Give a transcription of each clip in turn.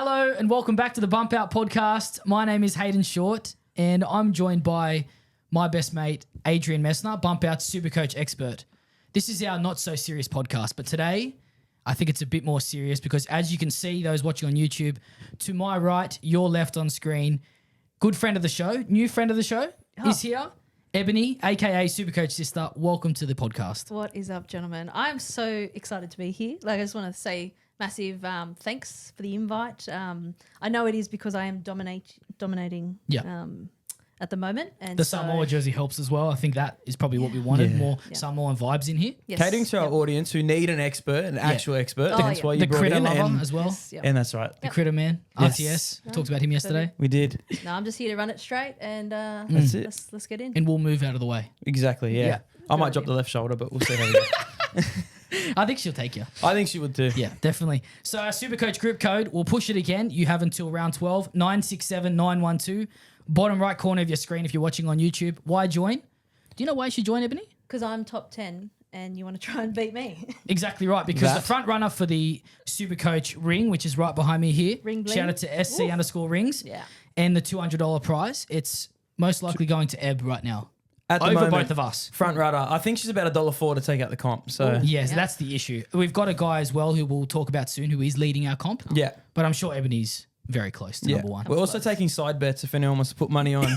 Hello and welcome back to the Bump Out podcast. My name is Hayden Short and I'm joined by my best mate, Adrian Messner, Bump Out SuperCoach expert. This is our not so serious podcast, but today I think it's a bit more serious because as you can see, those watching on YouTube, to my right, your left on screen, good friend of the show, new friend of the show is here. Ebony, aka SuperCoach Sister, welcome to the podcast. What is up, gentlemen? I'm so excited to be here. I just want to say massive thanks for the invite. I know it is because I am dominating at the moment. And the Samoa jersey helps as well. I think that is probably what we wanted, more Samoan vibes in here. Yes. Catering to our audience who need an expert, an actual expert. That's why you the brought critter in. lover as well. Yes, And that's right. The critter man, Yes. RTS. We talked about him yesterday. We did. No, I'm just here to run it straight and That's it. let's get in. And we'll move out of the way. Exactly, yeah. I might drop the left shoulder, but we'll see how we go. I think she'll take you. I think she would too. Yeah, definitely. So our SuperCoach group code, we'll push it again. You have until round 12, 967-912. Bottom right corner of your screen if you're watching on YouTube. Why join? Do you know why you should join, Ebony? Because I'm top 10 and you want to try and beat me. Exactly right, because the front runner for the SuperCoach ring, which is right behind me here, Ring bling. shout out to SC_rings, Yeah. and the $200 prize, it's most likely going to Eb right now. At the Over moment, both of us. Front rudder. I think she's about $1.04 to take out the comp. So Yes, Yeah. that's the issue. We've got a guy as well who we'll talk about soon who is leading our comp. yeah. But I'm sure Ebony's very close to number one. We're also taking side bets if anyone wants to put money on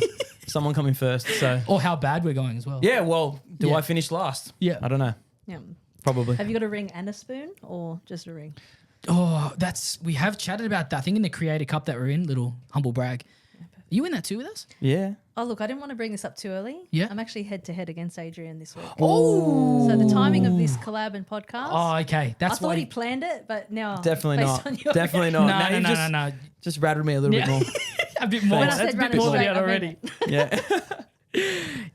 someone coming first. So Or how bad we're going as well. yeah, well, do Yeah. I finish last? Yeah. I don't know. Yeah. Probably. Have you got a ring and a spoon or just a ring? Oh, we have chatted about that. I think in the Creator Cup that we're in, little humble brag. Are you in that too with us? Yeah. Oh, look, I didn't want to bring this up too early. Yeah. I'm actually head-to-head against Adrian this week. Oh. So the timing of this collab and podcast, Oh, okay. I That's thought why. he planned it, but now Definitely based not. on your Definitely not. No, Now no, you've no, no. just rattled me a little bit more. A bit more. When I That's said a run bit it more than straight, that I already. Yeah.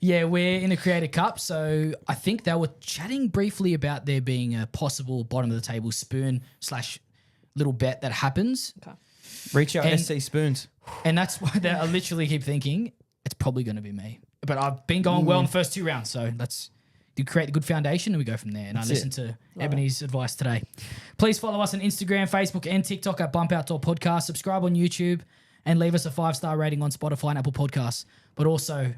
Yeah, we're in the Creator Cup. So I think they were chatting briefly about there being a possible bottom of the table spoon / little bet that happens. Okay. Reach out And- SC spoons. And that's why I literally keep thinking it's probably going to be me. But I've been going well in the first 2 rounds. So let's create a good foundation and we go from there. And I listened to Ebony's advice today. Please follow us on Instagram, Facebook, and TikTok at Bump Out Podcast. Subscribe on YouTube and leave us a 5-star rating on Spotify and Apple Podcasts. But also,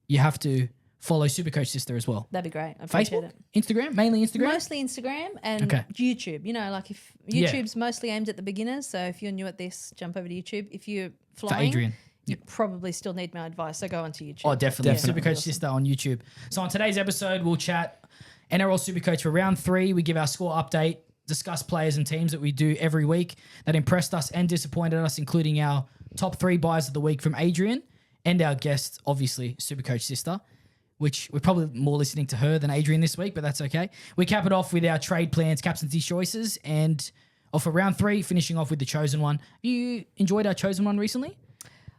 you have to follow SuperCoach Sister as well. That'd be great. I appreciate Facebook, it. Instagram, mainly Instagram. Mostly Instagram and Okay. YouTube. You know, like if YouTube's mostly aimed at the beginners, so if you're new at this, jump over to YouTube. If you're For flying, Adrian. you probably still need my advice, so go onto YouTube. Oh, definitely. Definitely. SuperCoach Sister on YouTube. So on today's episode, we'll chat NRL SuperCoach for round 3. We give our score update, discuss players and teams that we do every week that impressed us and disappointed us, including our top 3 buys of the week from Adrian and our guest, obviously, SuperCoach Sister, which we're probably more listening to her than Adrian this week, but that's okay. We cap it off with our trade plans, captaincy choices, and for round 3, finishing off with the chosen one. You enjoyed our chosen one recently?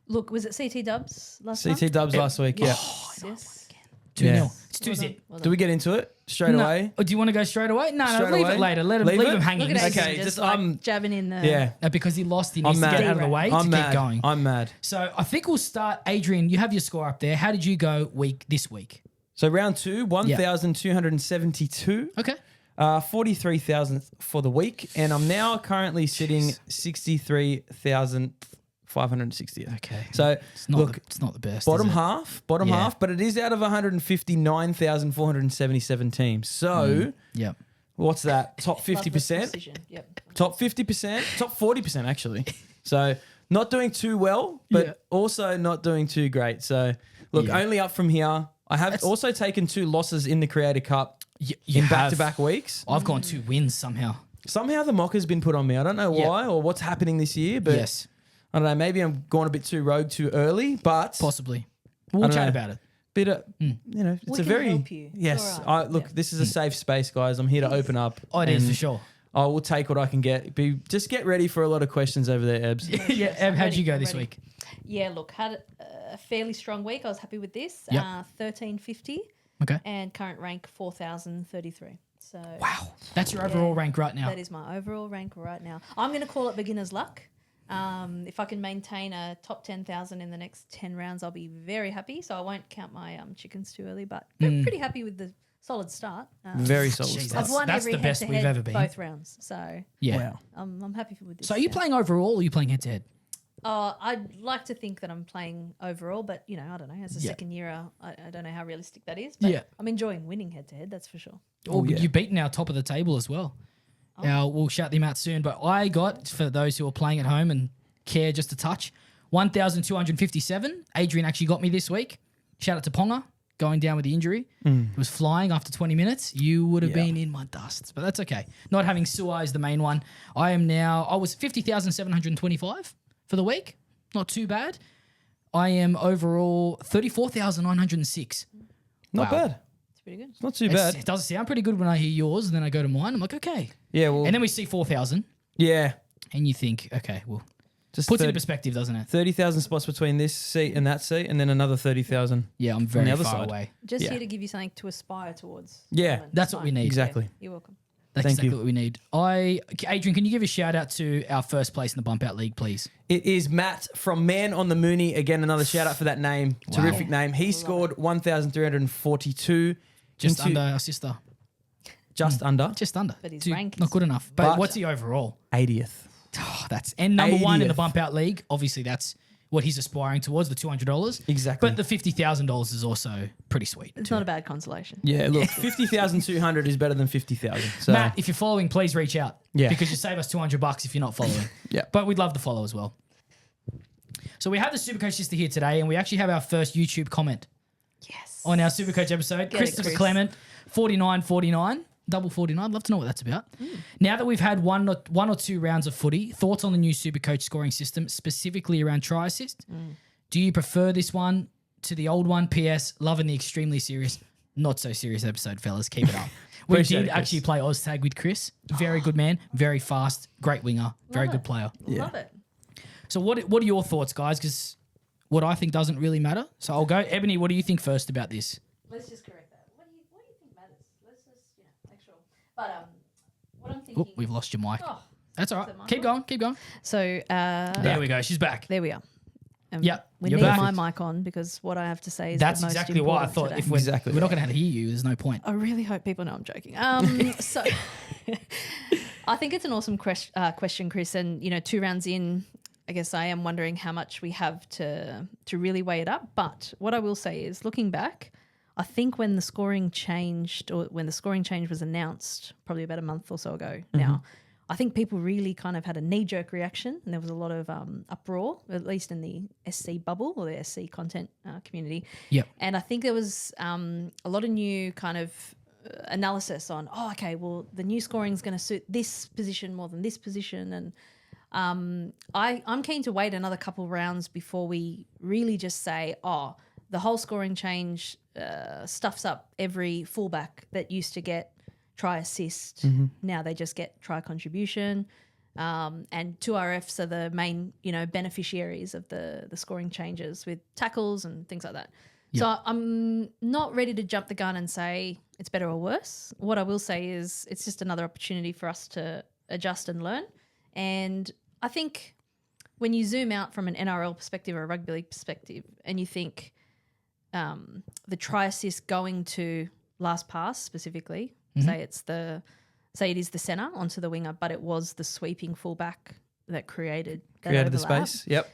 Look, was it CT Dubs last CT month? Dubs last week, yeah. Yes. 2-0. Yeah. It's 2-0. Well Do done. we get into it straight No. away? Oh, do you want to go straight away? No, Straight leave away? it later. Leave Leave him it? hanging. Look at Okay, Adrian, just, like jabbing in the... Yeah. Because he lost, he I'm needs to get mad. out of the way I'm to mad. keep going. I'm mad. So I think we'll start. Adrian, you have your score up there. How did you go this week? So round 2, 1,272. Okay. 43,000 for the week, and I'm now currently sitting 63,560. Okay. So It's not, look, it's not the best. bottom is it? half, Yeah. but it is out of 159,477 teams. So Yep. what's that? Top Love the 50%? precision. Yep. Top 50%? Top 40% actually. So not doing too well, but Yeah. also not doing too great. So look, Yeah. only up from here. I have That's- also taken 2 losses in the Creator Cup You in have. back-to-back weeks. I've gone 2 wins somehow. Somehow the mock has been put on me. I don't know Yeah. why or what's happening this year, but Yes, I don't know. Maybe I'm going a bit too rogue too early, but possibly. We'll don't chat know. about it. bit of, you know, it's We a can very help you. It's yes. all right. Look, Yeah. this is a safe space, guys. I'm here to open up. Oh, it is and for sure. I will take what I can get. Just get ready for a lot of questions over there, Ebs. Yeah, Eb, how'd you go this ready. week? Yeah, look, had a fairly strong week. I was happy with this. Yep. 1350 Okay. and current rank 4,033. So Wow, that's your overall rank right now. that is my overall rank right now. I'm going to call it beginner's luck. If I can maintain a top 10,000 in the next 10 rounds, I'll be very happy. So I won't count my chickens too early, but pretty happy with the solid start. Very solid Jeez, start. I've won That's every the best we've head-to-head ever been. both rounds, so Yeah. Wow. I'm happy with this. So are you playing overall or are you playing head to head? I'd like to think that I'm playing overall, but I don't know. As a Yeah. second year, I don't know how realistic that is. But Yeah. I'm enjoying winning head to head. That's for sure. Or yeah. you've beaten our top of the table as well. We'll shout them out soon. But I got, for those who are playing at home and care just a touch, 1,257. Adrian actually got me this week. Shout out to Ponga, going down with the injury. It was flying after 20 minutes. You would have been in my dust, but that's okay. Not having Sua is the main one. I was 50,725 for the week. Not too bad. I am overall 34,906. Not Wow. bad. It's pretty good. It's not too bad. It does sound pretty good when I hear yours, and then I go to mine. I'm like, okay. Yeah, well, And then we see 4,000, yeah. and you think, okay, well, Just puts it in perspective, doesn't it? 30,000 spots between this seat and that seat, and then another 30,000. Yeah, I'm very the other far side. away. Just Yeah. here to give you something to aspire towards. Yeah, Roman. That's what we Fine. need. Exactly. Yeah, you're welcome. That's Thank exactly you. what we need. Adrian, can you give a shout out to our first place in the Bump Out League, please? It is Matt from Man on the Mooney. Again, another shout out for that name. Wow. Terrific name. He scored 1,342. Just into- under our sister. Just under. Just under. But his Too- rank not is- good enough. But, But- what's he overall? 80th. Oh, that's number one in the 80th. Bump Out League. Obviously, that's what he's aspiring towards, the $200. Exactly. But the $50,000 is also pretty sweet. It's not a bad consolation. Yeah, look, 50,200 is better than 50,000. So, Matt, if you're following, please reach out. Yeah. Because you save us $200 if you're not following. Yeah. But we'd love to follow as well. So we have the SuperCoach Sister here today, and we actually have our first YouTube comment Yes. on our SuperCoach episode. Get it, Christopher Chris. Clement, 4949, double 49. I'd love to know what that's about. Now that we've had one or two rounds of footy, thoughts on the new SuperCoach scoring system, specifically around try assist? Do you prefer this one to the old one? P.S. Loving the extremely serious, not so serious episode, fellas. Keep it up. We Appreciate did it, Chris. actually play OzTag with Chris. Very good man, very fast, great winger, very Love good it. player. Love it. So what are your thoughts, guys? Because what I think doesn't really matter. So I'll go. Ebony, what do you think first about this? Let's just correct that. What do you think matters? Let's just make sure. But what I'm thinking. Oh, we've lost your mic. Oh, That's all is right. it my Keep mic? going. Keep going. so There we go. She's back. there we are. Yep, We you're need back. my mic on because what I have to say is That's the most exactly why I important thought today. if Exactly we're not right. going to hear you, there's no point. I really hope people know I'm joking. So I think it's an awesome question, Chris. And 2 rounds in, I guess I am wondering how much we have to really weigh it up. But what I will say is, looking back, I think when the scoring changed, or when the scoring change was announced, probably about a month or so ago now, I think people really kind of had a knee-jerk reaction, and there was a lot of uproar, at least in the SC bubble or the SC content community. Yep. And I think there was a lot of new kind of analysis on, okay, well, the new scoring is going to suit this position more than this position. And I'm keen to wait another couple rounds before we really just say, the whole scoring change stuffs up every fullback that used to get try assist. Now they just get try contribution. And 2RFs are the main, beneficiaries of the scoring changes with tackles and things like that. So I'm not ready to jump the gun and say it's better or worse. What I will say is it's just another opportunity for us to adjust and learn. And I think when you zoom out from an NRL perspective or a rugby league perspective and you think the try assist going to last pass specifically, say it is the centre onto the winger, but it was the sweeping fullback that created The overlap. space. Yep.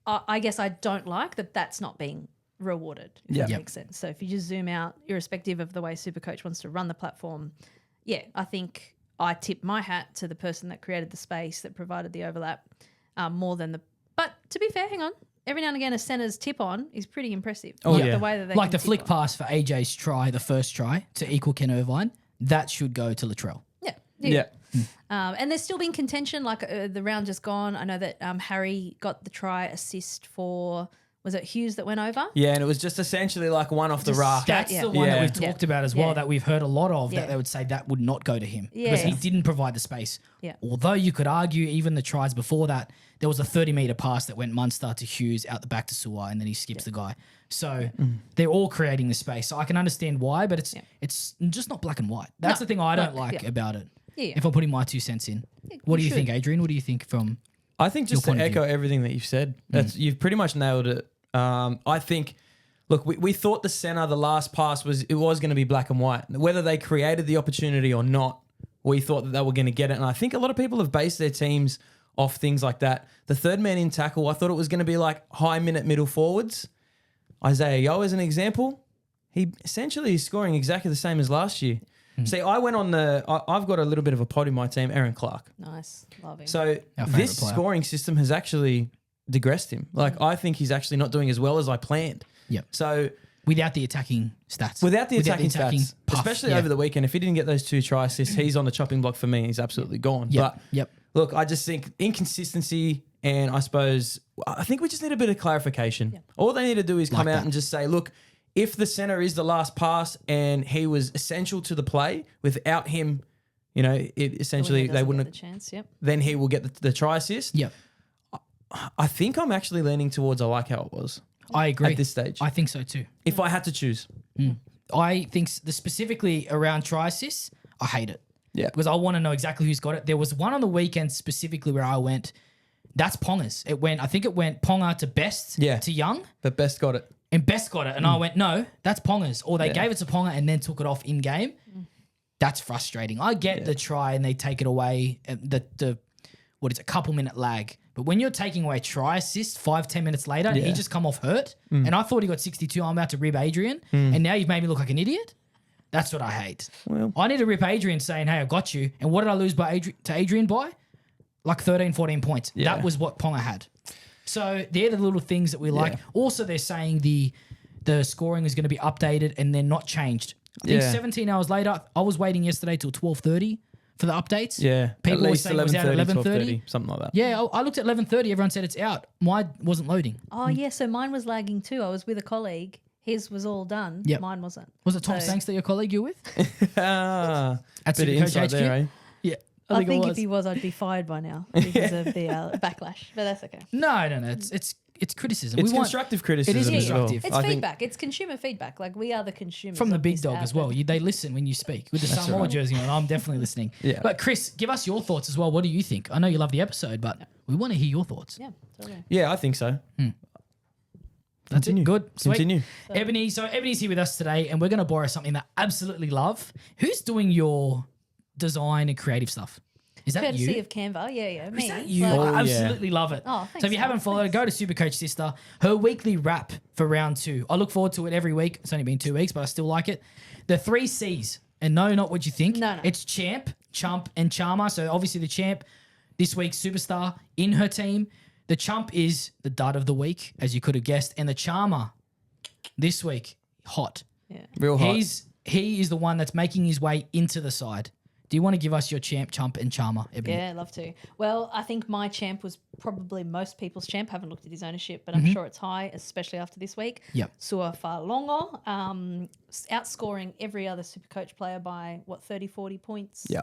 I guess I don't like that that's not being rewarded, if Yeah. that makes sense. So if you just zoom out, irrespective of the way SuperCoach wants to run the platform, I think I tip my hat to the person that created the space, that provided the overlap more than the... But to be fair, hang on, every now and again a centre's tip on is pretty impressive. Oh, yeah. The way that they Like can the flick tip on. pass for AJ's try, the first try, to equal Ken Irvine, that should go to Latrell. Yeah. And there's still been contention, like the round just gone. I know that Harry got the try assist for, was it Hughes that went over? Yeah, and it was just essentially like one off the Just rack. That's Yeah. the one that Yeah. we've talked about as well, Yeah. that we've heard a lot of, Yeah. that they would say that would not go to him because he Yeah. didn't provide the space. Yeah. Although you could argue even the tries before that, there was a 30-metre pass that went Munster to Hughes out the back to Suai, and then he skips the guy. So they're all creating the space. So I can understand why, but it's just not black and white. That's No, the thing I don't no, like yeah. about it. Yeah. If I'm putting my 2 cents in. What do you think, Adrian? What do you think from... I think just Your to point of echo everything that you've said, you've pretty much nailed it. I think, look, we thought the center, the last pass was going to be black and white. Whether they created the opportunity or not, we thought that they were going to get it. And I think a lot of people have based their teams off things like that. The third man in tackle, I thought it was going to be like high minute middle forwards. Isaiah Yeo as an example, he essentially is scoring exactly the same as last year. See, I went on I've got a little bit of a pod in my team, Aaron Clark. Nice. Love him. So Our favourite this player. scoring system has actually digressed him. Like I think he's actually not doing as well as I planned. Yep. So Without the attacking stats. without the attacking stats, puff, especially yeah. over the weekend, if he didn't get those 2 try assists, he's on the chopping block for me. He's absolutely gone. Yep. But Yep. look, I just think inconsistency, and I think we just need a bit of clarification. Yep. All they need to do is come Like out that. and just say, look, if the center is the last pass and he was essential to the play, without him, essentially they wouldn't get the have, chance. Yep. then he will get the try assist. Yep. I think I'm actually leaning towards I like how it was I agree. at this stage. I think so too. If I had to choose. I think specifically around try assists, I hate it. Yeah. Because I want to know exactly who's got it. There was one on the weekend specifically where I went, that's Ponga's. I think it went Ponga to Best to Young, But Best got it. and Best got it. And I went, no, that's Ponga's. Or they Yeah. gave it to Ponga and then took it off in game. That's frustrating. I get the try and they take it away, a couple minute lag. But when you're taking away try assist 5-10 minutes later, and he just come off hurt, and I thought he got 62, I'm about to rib Adrian, and now you've made me look like an idiot. That's what I hate. Well- I need to rip Adrian saying, hey, I got you. And what did I lose to Adrian by? Like 13, 14 points. Yeah. That was what Ponga had. So they're the little things that we like. Yeah. Also, they're saying the scoring is going to be updated and then not changed. I think Yeah. 17 hours later, I was waiting yesterday till 12:30 for the updates. Yeah. People at were least saying it was out at 11:30. something like that. Yeah, I looked at 11:30. Everyone said it's out. Mine wasn't loading. Oh yeah, so mine was lagging too. I was with a colleague. His was all done. Yep. Mine wasn't. Was it Tom So- Sanks that your colleague you were with? Ah, At bit of SuperCoach insight HQ? there, eh? Yeah, I think it if was. he was, I'd be fired by now because of the backlash. But that's okay. No. It's criticism. It's we want constructive criticism It is as well. constructive. It's I think- feedback. It's consumer feedback. Like we are the consumers from the of big this dog as well. advert. They listen when you speak with the Samoa right. jersey on. I'm definitely listening. Yeah. But Chris, give us your thoughts as well. What do you think? I know you love the episode, but we want to hear your thoughts. Yeah, totally. Yeah, I think so. That's Continue. it. Good. Sweet. Continue. Ebony. So Ebony's here with us today, and we're going to borrow something that I absolutely love. Who's doing your design and creative stuff? Is that Courtesy you? of Canva. Yeah, me. Is that you? Like, Oh, I yeah. absolutely love it. Oh, so if thanks, you haven't Alex. followed, go to SuperCoach Sister. Her weekly wrap for round 2. I look forward to it every week. It's only been 2 weeks, but I still like it. The 3 C's. And no, not what you think. No. It's Champ, Chump, and Charmer. So obviously the Champ this week's superstar in her team. The Chump is the dud of the week, as you could have guessed. And the Charmer this week, hot. yeah. Real hot. He is the one that's making his way into the side. Do you want to give us your Champ, Chump, and Charmer, Ebony? Yeah, I'd love to. Well, I think my champ was probably most people's champ. Haven't looked at his ownership, but I'm sure it's high, especially after this week. Yep. Sua Falongo, outscoring every other SuperCoach player by, 30, 40 points? Yeah.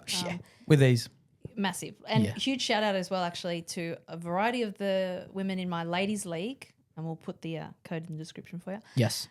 With these. Massive. And Yeah. huge shout out as well, actually, to a variety of the women in my ladies' league. And we'll put the code in the description for you. Yes.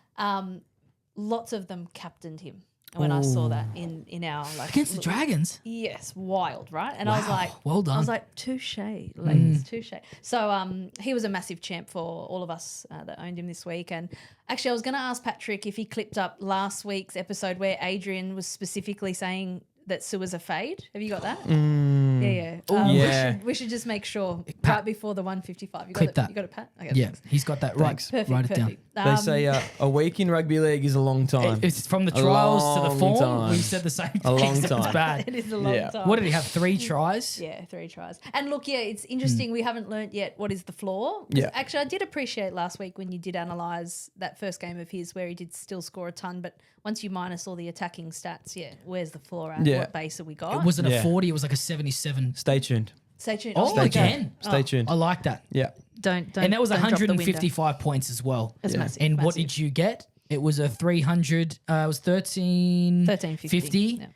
Lots of them captained him. When I saw that in our like Against the Dragons? yes, wild, right? And I was Wow, like, well done. I was like, touche, ladies, touche. So he was a massive champ for all of us that owned him this week. And actually, I was going to ask Patrick if he clipped up last week's episode where Adrian was specifically saying that Sue was a fade. Have you got that? Yeah. Yeah. We should just make sure Pat, right before the 155. You clip got it? that. You got it, Pat? Okay, Yeah, thanks. he's got that Thanks. right. Perfect. Write it perfect. They say a week in rugby league is a long time. It's from the A trials to the long form. time. We said the same thing. A long so It's time. bad. It is a long Yeah. time. What did he have? 3 tries? Yeah, 3 tries. And look, yeah, it's interesting. We haven't learnt yet what is the flaw. 'Cause Yeah. Actually, I did appreciate last week when you did analyse that first game of his where he did still score a ton, but once you minus all the attacking stats, where's the flaw at? Yeah. What base have we got? It wasn't a Yeah. 40, it was like a 77. Stay tuned. Stay tuned. Oh, Stay again. Stay tuned. I like that. Yeah. Don't And that was don't drop the window. 155 points as well. That's Yeah. massive. And what massive. did you get? It was a 300, it was 1350. Yeah.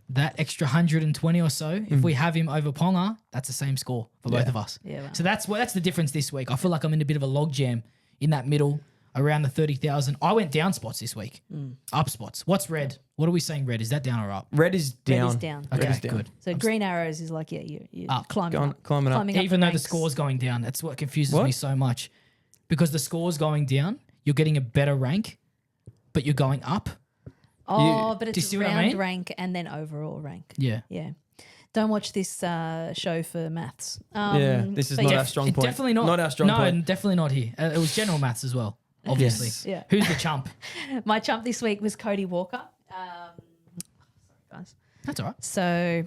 That extra 120 or so, if we have him over Ponga, that's the same score for both Yeah. of us. Yeah, wow. So that's the difference this week. I feel like I'm in a bit of a logjam in that middle around the 30,000. I went down spots this week, up spots. What's red? What are we saying red? Is that down or up? Red is Red down. is down. Okay, is down. good. So green arrows is like, you're Up. climbing Going- up. climbing up. up Even though the ranks. score's going down. That's what confuses What? me so much. Because the score's going down, you're getting a better rank, but you're going up. Oh, but do you it's see what I round mean? rank and then overall rank. Yeah. Yeah. Don't watch this show for maths. This is but not yeah, our strong point. Definitely not. Not our strong no, point. definitely not here. It was general maths as well, obviously. Yes. Yeah. Who's the chump? My chump this week was Cody Walker. Sorry, guys. That's all right. So,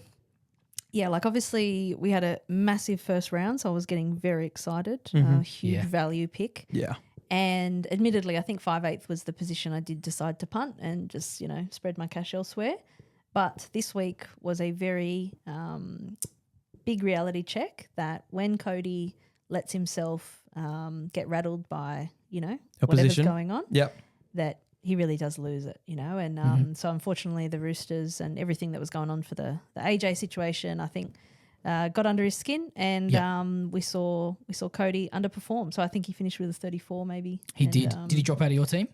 yeah, like obviously we had a massive first round, so I was getting very excited. Huge Yeah. value pick. Yeah. And admittedly, I think 5/8 was the position I did decide to punt and just, spread my cash elsewhere. But this week was a very big reality check that when Cody lets himself get rattled by, whatever's Opposition. going on, Yep. that he really does lose it, And so unfortunately the Roosters and everything that was going on for the AJ situation, I think got under his skin and we saw Cody underperform. So I think he finished with a 34 maybe. He did. Did he drop out of your team?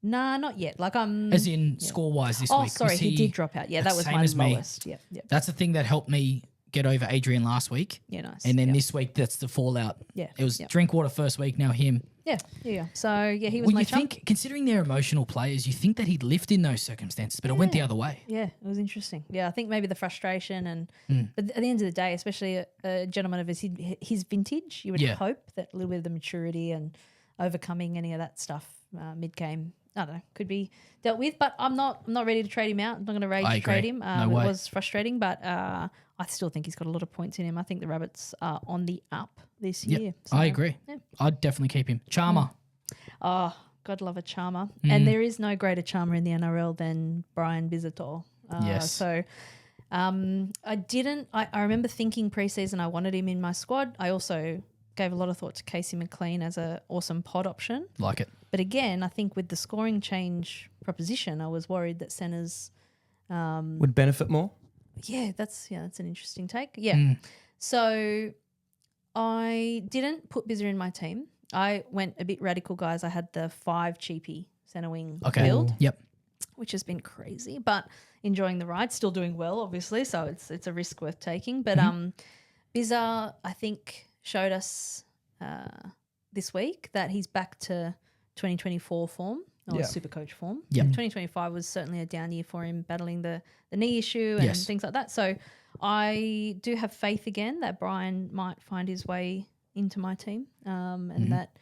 Nah, not yet. Like As in score-wise this Oh, week? sorry, Was he did drop out. Yeah, that was same my as me. lowest. Yep. That's the thing that helped me get over Adrian last week. Yeah, nice. And then Yep. this week, that's the fallout. Yeah, It was yep. Drinkwater first week, now him. Yeah. So yeah, he was Well, my you chump. think, considering they're emotional players, you think that he'd lift in those circumstances, but it went the other way. Yeah, it was interesting. Yeah, I think maybe the frustration but at the end of the day, especially a gentleman of his vintage, you would Yeah. hope that a little bit of the maturity and overcoming any of that stuff mid-game, I don't know, could be dealt with. But I'm not ready to trade him out. I'm not going to rage I to trade agree. him. No It way. was frustrating, but I still think he's got a lot of points in him. I think the Rabbits are on the up this Yep, year. I agree. yeah. I'd definitely keep him. Charmer. Oh, God love a charmer. Mm. And there is no greater charmer in the NRL than Brian Bizitor. Yes. So I remember thinking preseason I wanted him in my squad. I also gave a lot of thought to Casey McLean as an awesome pod option. Like it. But again, I think with the scoring change proposition, I was worried that centres Would benefit more. yeah, that's an interesting take. Yeah. So I didn't put Bizzer in my team. I went a bit radical, guys. I had the 5 cheapie centre wing Okay. build, Yep. which has been crazy, but enjoying the ride, still doing well, obviously. So it's a risk worth taking. But Bizzer, I think, showed us this week that he's back to 2024 form or Yeah. SuperCoach form. Yep. 2025 was certainly a down year for him, battling the knee issue and Yes. things like that. So I do have faith again that Brian might find his way into my team, and that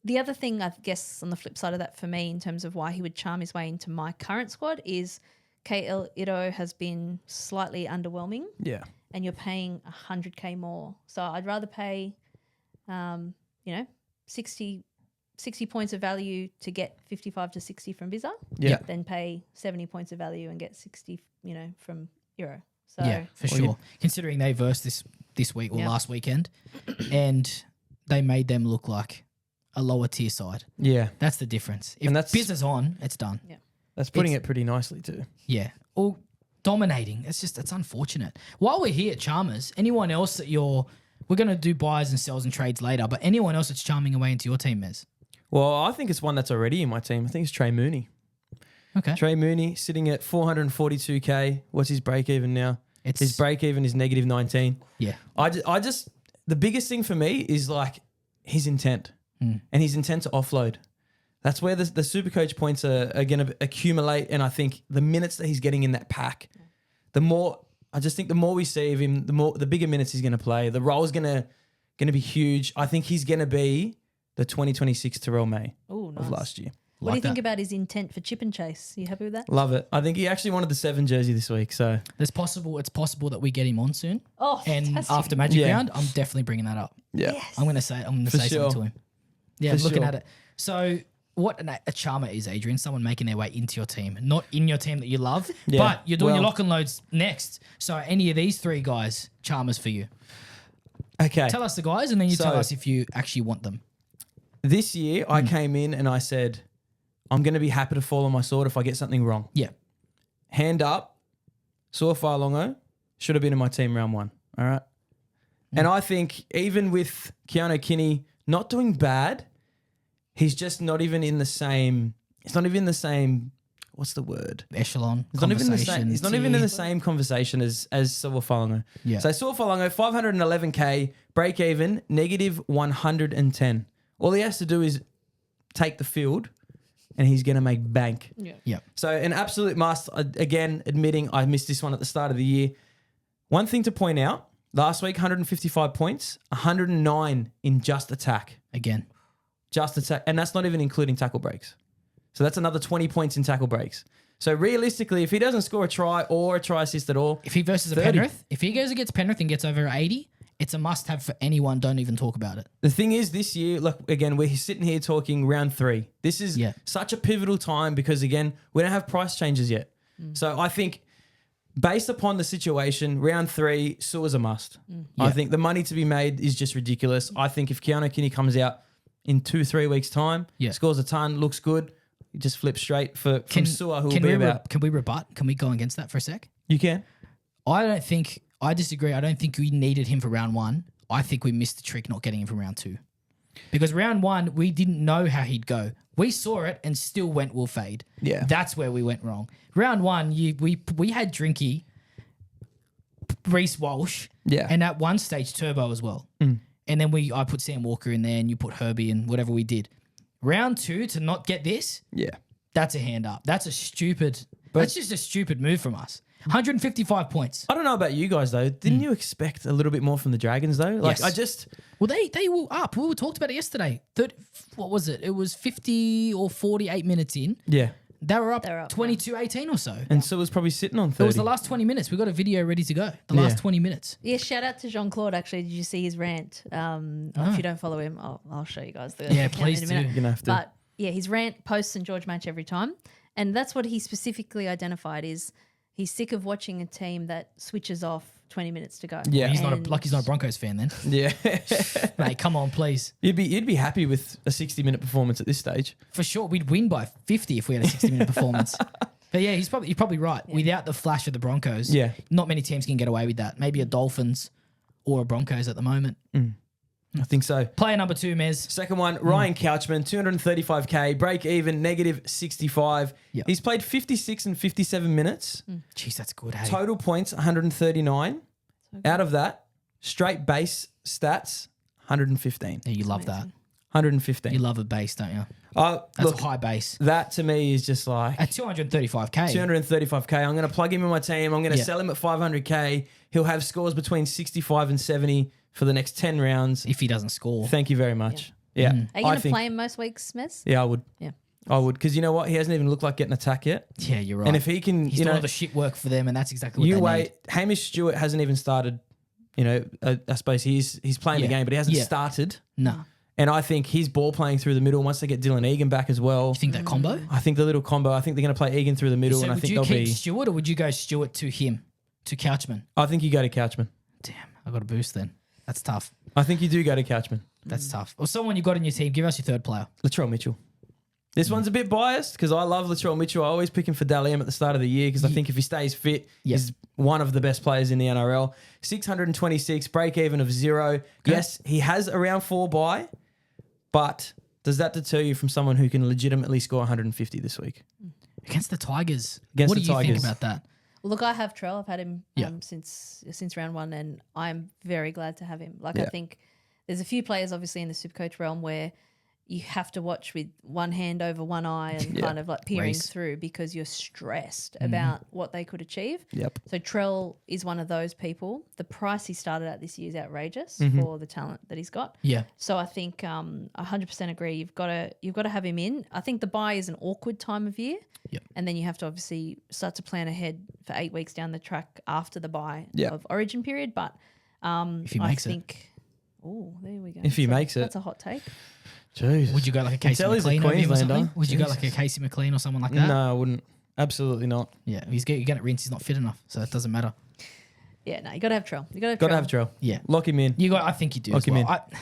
the other thing, I guess, on the flip side of that for me in terms of why he would charm his way into my current squad is KL Ito has been slightly underwhelming Yeah. and you're paying 100K more. So I'd rather pay, 60 points of value to get 55 to 60 from Bizzer Yeah. than pay 70 points of value and get 60, from Euro. So Yeah, for Well, sure. Considering they versed this week or Yeah. last weekend, and they made them look like a lower tier side. Yeah. That's the difference. If And that's- Biz is on, it's done. That's putting It's- it pretty nicely too. Yeah. Or dominating. It's unfortunate. While we're here at Charmers, anyone else that we're going to do buys and sells and trades later, but anyone else that's charming away into your team, Mez? Well, I think it's one that's already in my team. I think it's Trey Mooney. Okay. Trey Mooney sitting at 442K. What's his break even now? His break even is negative 19. Yeah. I just the biggest thing for me is like his intent and his intent to offload. That's where the SuperCoach points are going to accumulate. And I think the minutes that he's getting in that pack, the more we see of him, the bigger minutes he's going to play. The role is going to be huge. I think he's going to be the 2026 Terrell May Ooh, of nice. last year. What do you Like think that. about his intent for chip and chase? You happy with that? Love it. I think he actually wanted the 7 jersey this week. So It's possible that we get him on soon. Oh, And fantastic. after Magic Yeah. Round, I'm definitely bringing that up. yeah. Yes. I'm going to say For say sure. something to him. Yeah, For I'm looking sure. at it. So what a charmer is, Adrian, someone making their way into your team, not in your team that you love, Yeah. but you're doing your Well- lock and loads next. So any of these 3 guys, charmers for you. Okay. Tell us the guys and then you tell So- us if you actually want them. This year, I came in and I said, I'm going to be happy to fall on my sword if I get something wrong. Yeah. Hand up, Saufar Longo should have been in my team round 1. All right. And I think even with Keanu Kinney not doing bad, he's just not even in the same. It's not even in the same. What's the word? Echelon. He's not even the same. He's not even in the tier. same conversation as Saufar Longo. Yeah. So Saufar Longo, 511K, break even, negative 110. All he has to do is take the field and he's going to make bank. Yeah. So an absolute must. Again, admitting I missed this one at the start of the year. One thing to point out, last week, 155 points, 109 in just attack. Again. Just attack. And that's not even including tackle breaks. So that's another 20 points in tackle breaks. So realistically, if he doesn't score a try or a try assist at all, If he versus a 30. Penrith, if he goes against Penrith and gets over 80, it's a must-have for anyone. Don't even talk about it. the thing is this year, look, again, we're sitting here talking round 3. This is Yeah. such a pivotal time because, again, we don't have price changes yet. So I think based upon the situation, round 3, Sua's a must. I Yeah. think the money to be made is just ridiculous. I think if Keanu Kinney comes out in 2-3 weeks' time, Yeah. scores a ton, looks good, you just flip straight from Sua, who will can be we about. can we rebut? Can we go against that for a sec? You can. I disagree. I don't think we needed him for round 1. I think we missed the trick not getting him for round 2. Because round 1, we didn't know how he'd go. We saw it and still went will fade. Yeah. That's where we went wrong. Round 1, we had Drinky, Reece Walsh, Yeah. and at one stage Turbo as well. And then I put Sam Walker in there and you put Herbie and whatever we did. Round 2 to not get this, Yeah. that's a hand up. That's that's just a stupid move from us. 155 points. I don't know about you guys though. Didn't you expect a little bit more from the Dragons though? Like Yes. Well, they were up. We talked about it yesterday. What was it? It was 50 or 48 minutes in. yeah. They were up, They're up, 22-18 or so. And Sua's probably sitting on 30. It was the last 20 minutes. We got a video ready to go. The last Yeah. 20 minutes. Yeah, shout out to Jean-Claude, actually. Did you see his rant? If you don't follow him, I'll show you guys the Yeah, account please in a do. minute. You're gonna have to. But yeah, his rant posts St. George match every time. And that's what he specifically identified is he's sick of watching a team that switches off 20 minutes to go. Yeah. He's not And- he's not a Broncos fan then. Yeah. Mate, come on, please. You'd be happy with a 60-minute performance at this stage. For sure, we'd win by 50 if we had a 60-minute performance. But yeah, you're probably right. Without the flash of the Broncos, Yeah. not many teams can get away with that. Maybe a Dolphins or a Broncos at the moment. I think so. Player number 2, Mez. Second one, Ryan Couchman, 235K, break even, -65. Yeah. He's played 56 and 57 minutes. Jeez, that's good. Hey? Total points, 139. Out of that, straight base stats, 115. Yeah, you love that. 115. You love a base, don't you? Look, That's a high base. that to me is just like At 235K. 235K. I'm going to plug him in my team. I'm going to Yeah. sell him at 500K. He'll have scores between 65 and 70 for the next 10 rounds. If he doesn't score. Thank you very much. Yeah. Are you I going to think- play him most weeks, Smith? Yeah, I would. Yeah. I would. Because you know what? He hasn't even looked like getting attack yet. Yeah, you're right. And if he can, He's you doing know, all the shit work for them, and that's exactly what you they wait. need. Hamish Stewart hasn't even started. You know, I suppose he's playing the Yeah. game, but he hasn't Yeah. started. No. And I think his ball playing through the middle, once they get Dylan Egan back as well, You think that combo? I think the little combo, I think they're going to play Egan through the middle, So and I would think you they'll keep be. Stewart or would you go Stewart to him, to Couchman? I think you go to Couchman. Damn, I got a boost then. That's tough. I think you do go to Couchman. That's tough. Or someone you got in your team, give us your third player. Latrell Mitchell. This one's a bit biased because I love Latrell Mitchell. I always pick him for Dally M at the start of the year because I think if he stays fit, Yeah. he's one of the best players in the NRL. 626, break even of 0. Yes, he has a round 4 bye, but does that deter you from someone who can legitimately score 150 this week? Against the Tigers. Against what the do you think Tigers. about that? Well, look, I have Trell. I've had him Yeah. since round 1, and I'm very glad to have him. Like, Yeah. I think there's a few players, obviously, in the SuperCoach realm where you have to watch with one hand over one eye and kind of like peering Race. through because you're stressed about what they could achieve. Yep. So Trell is one of those people. The price he started at this year is outrageous for the talent that he's got. Yeah. So I think 100% agree. You've got to have him in. I think the bye is an awkward time of year. Yep. And then you have to obviously start to plan ahead for 8 weeks down the track after the bye Yep. of Origin period. But If he makes it. Oh, there we go. If he makes it. That's a hot take. Jeez. Would you go like a Casey tell he's a McLean over him or Queenslander. something? Would you go like a Jesus. Casey McLean or someone like that? No, I wouldn't. Absolutely not. Yeah, you're going to rinse. He's not fit enough, so that doesn't matter. Yeah, no, you got to have Trell. You got to have Got to Trell. have Trell. Yeah. Lock him in. I think you do. Lock as him well. in.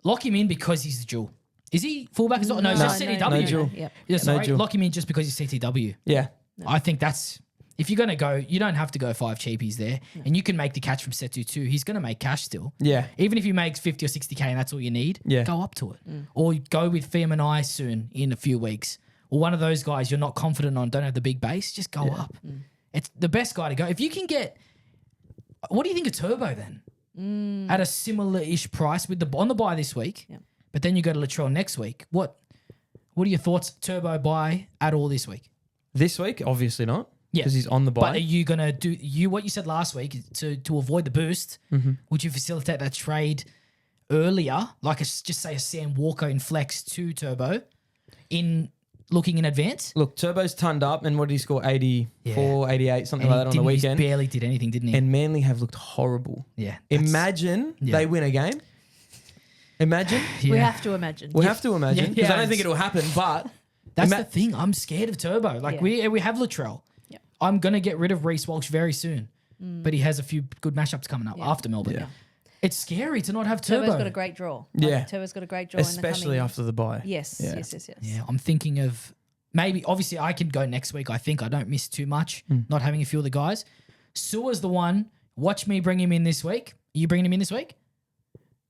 Lock him in because he's the dual. Is he fullback as well? No, it's just CTW. no dual. Yep. Yeah, sorry. dual. Lock him in just because he's CTW. Yeah. I think that's if you're going to go, you don't have to go 5 cheapies there, and you can make the catch from Setu too. He's going to make cash still. Yeah. Even if he makes 50 or 60K and that's all you need, Yeah. go up to it. Or go with Fiem and I soon in a few weeks. Or one of those guys you're not confident on, don't have the big base, just go up. It's the best guy to go. If you can get, what do you think of Turbo then? At a similar-ish price with on the buy this week, but then you go to Latrell next week. What What are your thoughts? Turbo buy at all this week? This week, obviously not. Yeah. Because he's on the But bye. are you going to do what you said last week to avoid the boost? Mm-hmm. Would you facilitate that trade earlier, like just say a Sam Walker in flex to Turbo, in looking in advance? Look, Turbo's turned up, and what did he score? 84, 88, something like that on the weekend. He barely did anything, didn't he? And Manly have looked horrible. yeah. Imagine they win a game. Imagine. Yeah. We have to imagine. We have to imagine. Because Yeah, I don't think it's- it'll happen, but That's the thing. I'm scared of Turbo. Like we have Latrell. Yeah. I'm gonna get rid of Reece Walsh very soon, but he has a few good matchups coming up after Melbourne. Yeah. It's scary to not have Turbo. Turbo's got a great draw. Yeah. Turbo's got a great draw. especially in the coming, after the bye. Yes, Yeah. yes. Yeah, I'm thinking of maybe. Obviously, I can go next week. I think I don't miss too much. Not having a few of the guys. Sua's the one. Watch me bring him in this week. Are you bringing him in this week?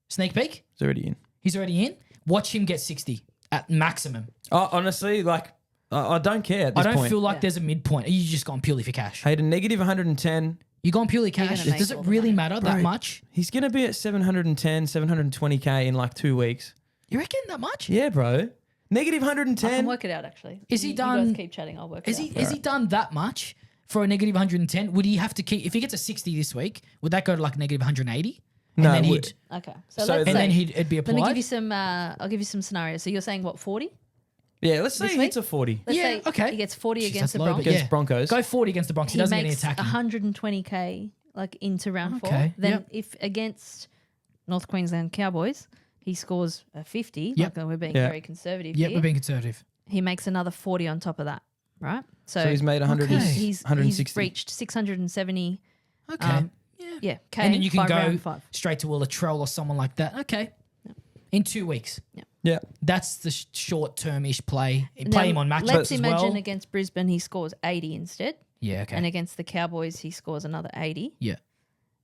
Sneak peek. It's already in. He's already in. Watch him get 60 at maximum. Oh, honestly, like, I don't care at I this don't point. feel like Yeah. there's a midpoint. Are you just going purely for cash? Hey, a negative 110. You're going purely cash. gonna make Does it all the really money. matter that Bro, much? He's going to be at 710, 720K in like 2 weeks. You reckon that much? Yeah, bro. Negative I 110. can work it out actually. Is he You done- guys keep chatting. I'll work Is it he out. is he done that much for a negative 110? Would he have to keep if he gets a 60 this week? Would that go to like negative 180? And No, then it he'd would. Okay. So So let's and say, then it'd be let me applied. give you some. I'll give you some scenarios. So you're saying what 40? Yeah, let's say This he hits week? a 40 Let's Yeah, say okay. he gets 40 Jeez, against that's the low, but Broncos. against yeah. Broncos. Go 40 against the Bronx. He He doesn't get any makes attacking. 120k like into round Okay, 4. Then yep. if against North Queensland Cowboys he scores a 50, Yep. like we're being Yeah. very conservative Yep, here. we're being conservative. He makes another 40 on top of that, right? So he's made 100 Okay. he's 160. reached 670. Okay. Yeah, K and then you can by go round 5. straight to a Latrell or someone like that. Okay. In 2 weeks. Yeah. That's the short-term-ish play. Now, Play him on matchups Let's as imagine well. against Brisbane he scores 80 instead, Yeah, okay. and against the Cowboys he scores another 80. yeah.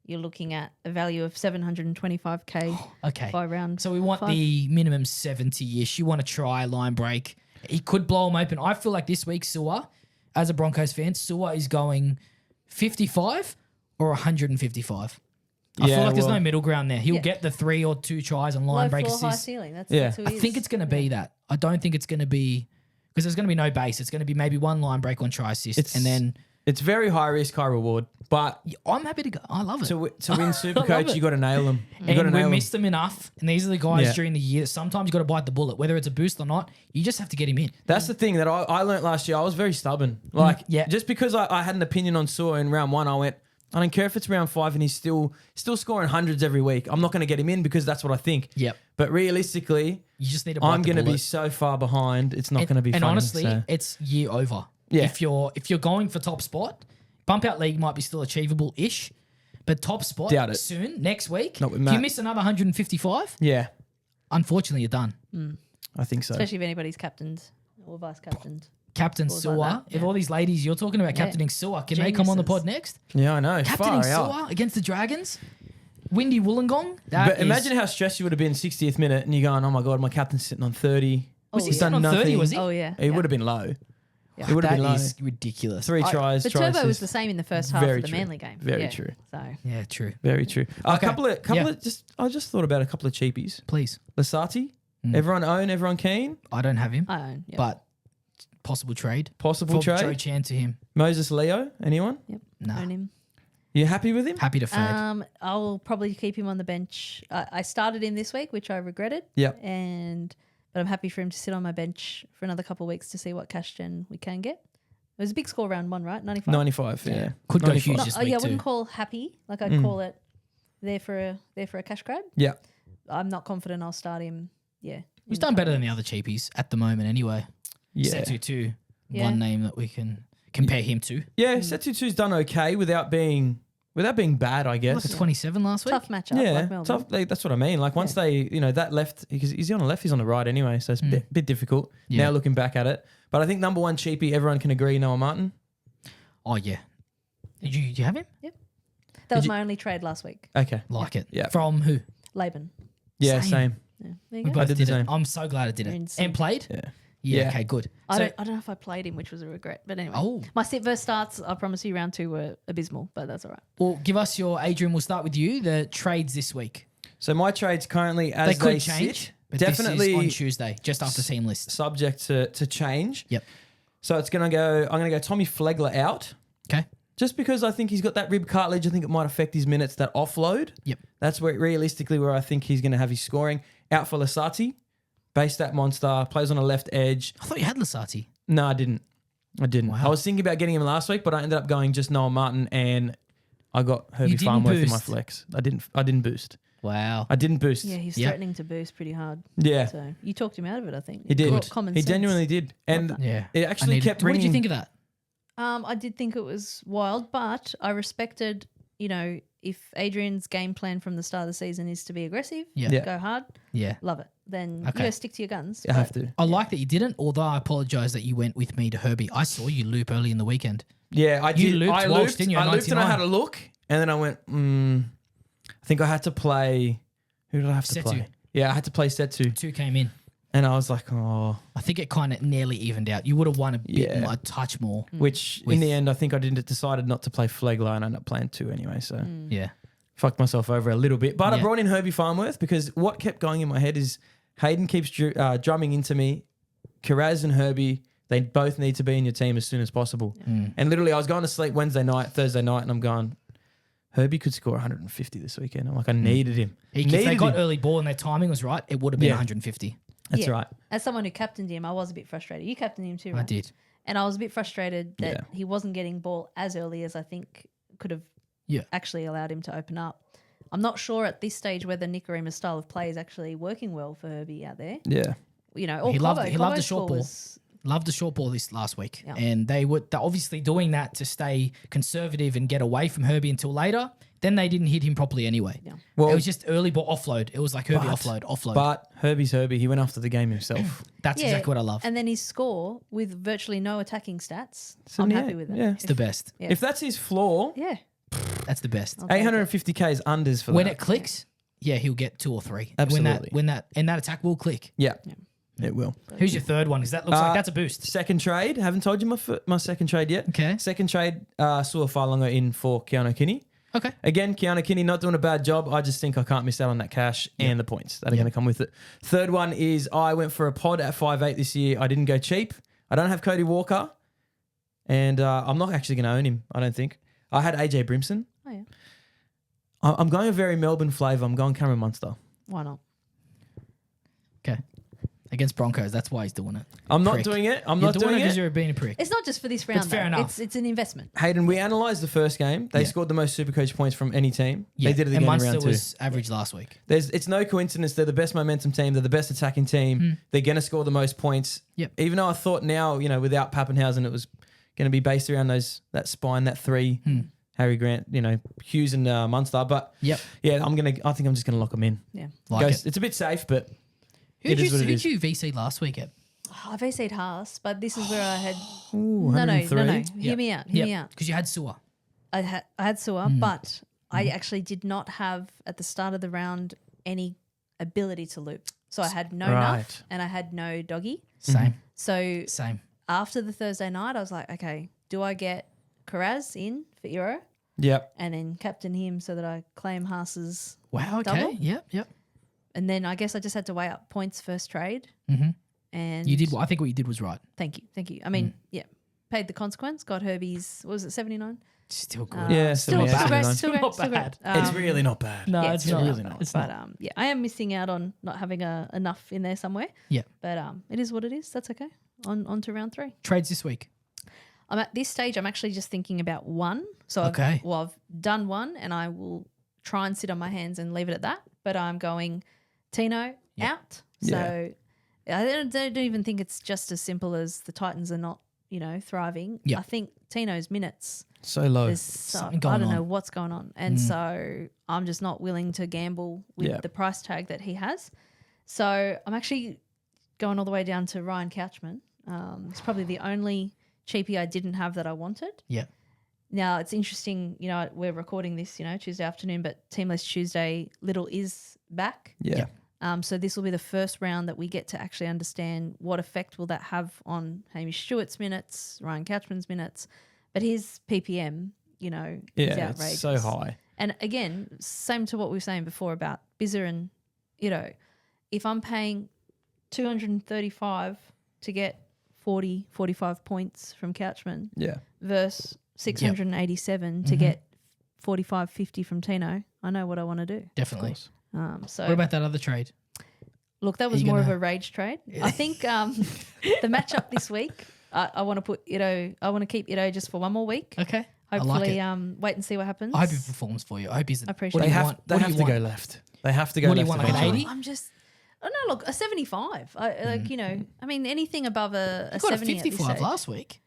You're looking at a value of 725k Okay. by round. So we want 5. the minimum 70-ish. You want to try line break. He could blow him open. I feel like this week, Sua, as a Broncos fan, Sua is going 55 or 155. I feel Yeah, like there's well- no middle ground there. He'll Yeah. get the 3 or 2 tries and low line break floor, high assists. ceiling. That's, Yeah. that's who I he think is. it's going to be that. I don't think it's going to be because there's going to be no base. It's going to be maybe one line break, one try assist, and then It's very high risk, high reward. But I'm happy to go. I love it. to win love SuperCoach, it. you got to nail them. You got And to we nail them. missed them enough. And these are the guys Yeah. during the year that sometimes you got to bite the bullet. Whether it's a boost or not, you just have to get him in. That's the thing that I learned last year. I was very stubborn. Like, yeah. just because I had an opinion on Sua in round 1, I went, I don't care if it's round 5 and he's still scoring hundreds every week. I'm not going to get him in because that's what I think. Yep. But realistically, You just need to bite I'm the going to be bullet. so far behind. It's not And- going to be And funny, honestly, so. it's year over. Yeah. If you're going for top spot, bump out league might be still achievable-ish, but top spot Doubt it. soon, next week. Not with If you Matt. miss another 155, Yeah, unfortunately, you're done. I think so. Especially if anybody's captained or vice captained. Captain Scores like Sua. that, If yeah. all these ladies you're talking about captaining Sua, can they come on the pod next? Yeah, I know. Captaining Far out. Sua against the Dragons? Windy Wollongong? That But is- imagine how stressed you would have been 60th minute and you're going, oh my God, my captain's sitting on 30. Was he He's sitting done on 30, nothing. was he? Oh yeah. It would have been low. Yeah. It would have That been low. is ridiculous. 3 tries, But try Turbo was assist. the same in the first half Very of the true. Manly game. Very Yeah. true. So Yeah, true. Very true. A Okay. couple of Yeah. I just thought about a couple of cheapies. Please. Lasati, everyone own, everyone keen. I don't have him, I own. Yep. but possible trade. Possible For Joe trade. Chan to him. Moses Leo, anyone? Yep. Nah. Own him. You happy with him? Happy to fade. I'll probably keep him on the bench. I started him this week, which I regretted. Yep. But I'm happy for him to sit on my bench for another couple of weeks to see what cash gen we can get. It was a big score round 1, right? 95. 95, yeah. Could go 95. huge No, this I week wouldn't too. call happy. Like I'd call it there for a cash grab. Yeah. I'm not confident I'll start him. Yeah. He's done better than the other cheapies at the moment anyway. Yeah. Setu, Yeah. one name that we can compare him to. Yeah, Setutu's done okay without being bad, I guess. Look at 27 last week. Tough matchup. Yeah, like Melbourne. tough. Like, that's what I mean. Like once they, that left, because is he on the left? He's on the right anyway, so it's a bit difficult Yeah. now looking back at it. But I think number 1 cheapie, everyone can agree, Noah Martin. Oh, yeah. Did you have him? That was you- my only trade last week. Okay. Like it. Yeah. From who? Laban. Yeah, Same. same. Yeah. There you We go. both did the did it. same. I'm so glad it did We're it. in sync. And played? Yeah. Yeah, Yeah. okay, good. I So, don't know if I played him, which was a regret. But anyway. Oh. My sit verse starts, I promise you, round 2 were abysmal, but that's all right. well, give us your, Adrian, we'll start with you, the trades this week. So my trades currently as They they, could change. sit, But definitely this is on Tuesday, just after team list. subject to change. Yep. So it's going to go, I'm going to go Tommy Flegler out. Okay. Just because I think he's got that rib cartilage, I think it might affect his minutes, that offload. Yep. That's where realistically where I think he's going to have his scoring. Out for Lasati, base stat monster, plays on a left edge. I thought you had Lasati. No, I didn't. Wow. I was thinking about getting him last week, but I ended up going just Noah Martin and I got Herbie didn't Farnworth in my boost? flex. I didn't boost. Wow. I didn't boost. Yeah, he's Yep. threatening to boost pretty hard. Yeah. So you talked him out of it, I think. He did. Brought common He sense. genuinely did. And Yeah. it I actually needed- kept What ringing. did you think of that? I did think it was wild, but I respected, if Adrian's game plan from the start of the season is to be aggressive, Yeah. Yeah. go hard, Yeah. love it. Then Okay. you gotta stick to your guns. You have to. I like that you didn't, although I apologise that you went with me to Herbie. I saw you loop early in the weekend. Yeah, I You did. looped I Walsh, looped, didn't you, at I looped and I 99? had a look, and then I went, I think I had to play. Who did I have to Setu. play? Yeah, I had to play Setu. 2 came in. And I was like, oh, I think it kind of nearly evened out. You would have won a bit Yeah. more, a touch more. which With- in the end, I think I decided not to play Flegler and I ended up playing 2 anyway. So Yeah. fucked myself over a little bit. But I Yeah. brought in Herbie Farnworth because what kept going in my head is Hayden keeps drumming into me. Kiraz and Herbie, they both need to be in your team as soon as possible. And literally, I was going to sleep Wednesday night, Thursday night, and I'm going, Herbie could score 150 this weekend. I'm like, I needed him. If they Needed got him. early ball and their timing was right, it would have been Yeah. 150. That's Yeah. right. As someone who captained him, I was a bit frustrated. You captained him too, right? I did. And I was a bit frustrated that Yeah. he wasn't getting ball as early as I think could have Yeah. actually allowed him to open up. I'm not sure at this stage whether Nicarima's style of play is actually working well for Herbie out there. Yeah. Or He loved the Cobbo's short score ball. was- Loved the short ball this last week. Yeah. And they're obviously doing that to stay conservative and get away from Herbie until later. Then they didn't hit him properly anyway. Yeah. Well- it was just early ball offload. It was like Herbie offload. But Herbie's Herbie. He went after the game himself. That's Yeah, exactly what I love. And then his score with virtually no attacking stats. So, I'm yeah, happy with it. yeah. It's the best. Yeah. If that's his floor, Yeah. That's the best. I'll take it. 850k is unders for When that. it clicks, yeah, he'll get 2 or 3. Absolutely. When that attack will click. Yeah, it will. Who's your third one? Because that looks like that's a boost. Second trade. Haven't told you my second trade yet. Okay. Second trade, Sua Failonga in for Keanu Kinney. Okay. Again, Keanu Kinney not doing a bad job. I just think I can't miss out on that cash and the points that are going to come with it. Third one is I went for a pod at 5'8" this year. I didn't go cheap. I don't have Cody Walker. And I'm not actually going to own him, I don't think. I had AJ Brimson. Oh, yeah. I'm going a very Melbourne flavour. I'm going Cameron Munster. Why not? Okay. Against Broncos, that's why he's doing it. I'm not Prick. doing it. I'm You're not doing doing it because it. you're being a prick. It's not just for this round. fair though. enough. It's an investment. Hayden, we analysed the first game. They Yeah. scored the most SuperCoach points from any team. Yeah. They did it and again in Munster round 2. was average last week. It's no coincidence. They're the best momentum team. They're the best attacking team. They're going to score the most points. Yep. Even though I thought now, without Pappenhausen, it was going to be based around that spine, that 3, Harry Grant, Hughes and Munster. But Yep. yeah, I think I'm just going to lock them in. Yeah. Like Goes- it. It's a bit safe, but Who'd it is what it who'd is. you VC last week at? Oh, I've VC'd Haas, but this is where I had. Ooh, No. 103. Hear me out. Hear me out. Because you had Sewer. I had Sua, but I actually did not have at the start of the round any ability to loop. So I had no Right. nuff and I had no doggy. Same. So Same. after the Thursday night, I was like, okay, do I get Karaz in for Euro Yep. and then captain him so that I claim Haas's Wow. Okay. Double? Yep. and then I guess I just had to weigh up points first trade. Mm-hmm. And You did. I think what you did was right. Thank you. I mean, yeah, paid the consequence. Got Herbie's. What was it, 79? Still good. Yeah, still 78, great. 79. Still great. Not Still great. bad. It's really not bad. No, yeah, it's it's not. really not. It's But not. yeah, I am missing out on not having enough in there somewhere. Yeah. But it is what it is. That's okay. On to round 3. Trades this week. I'm at this stage. I'm actually just thinking about one. So Okay. I've done one, and I will try and sit on my hands and leave it at that. But I'm going Tino out. So I don't even think it's just as simple as the Titans are not thriving. Yeah. I think Tino's minutes. So low. There's Something I going don't know on. what's going on. And so I'm just not willing to gamble with Yeah. the price tag that he has. So I'm actually going all the way down to Ryan Couchman. It's probably the only cheapie I didn't have that I wanted. Yeah. Now it's interesting, we're recording this, Tuesday afternoon, but Teamless Tuesday, Little is back. Yeah. So this will be the first round that we get to actually understand what effect will that have on Hamish Stewart's minutes, Ryan Couchman's minutes, but his PPM, is Yeah, outrageous. it's so high. And again, same to what we were saying before about Bizzer and if I'm paying 235 to get 40, 45 points from Couchman versus 687 to get 45, 50 from Tino, I know what I want to do. Definitely. So What about that other trade? look, that was more of a rage trade. I think the matchup this week, I want to put Ito. I want to keep Ito just for one more week. Okay. Hopefully, I like it. wait and see what happens. I hope he performs for you. I hope he's. I appreciate They it. have to go left. They have to go What do you left want, like an eventually. 80? I'm just. Oh no! Look, a 75. I mean, anything above a You got a 70 at this 55 stage. last week.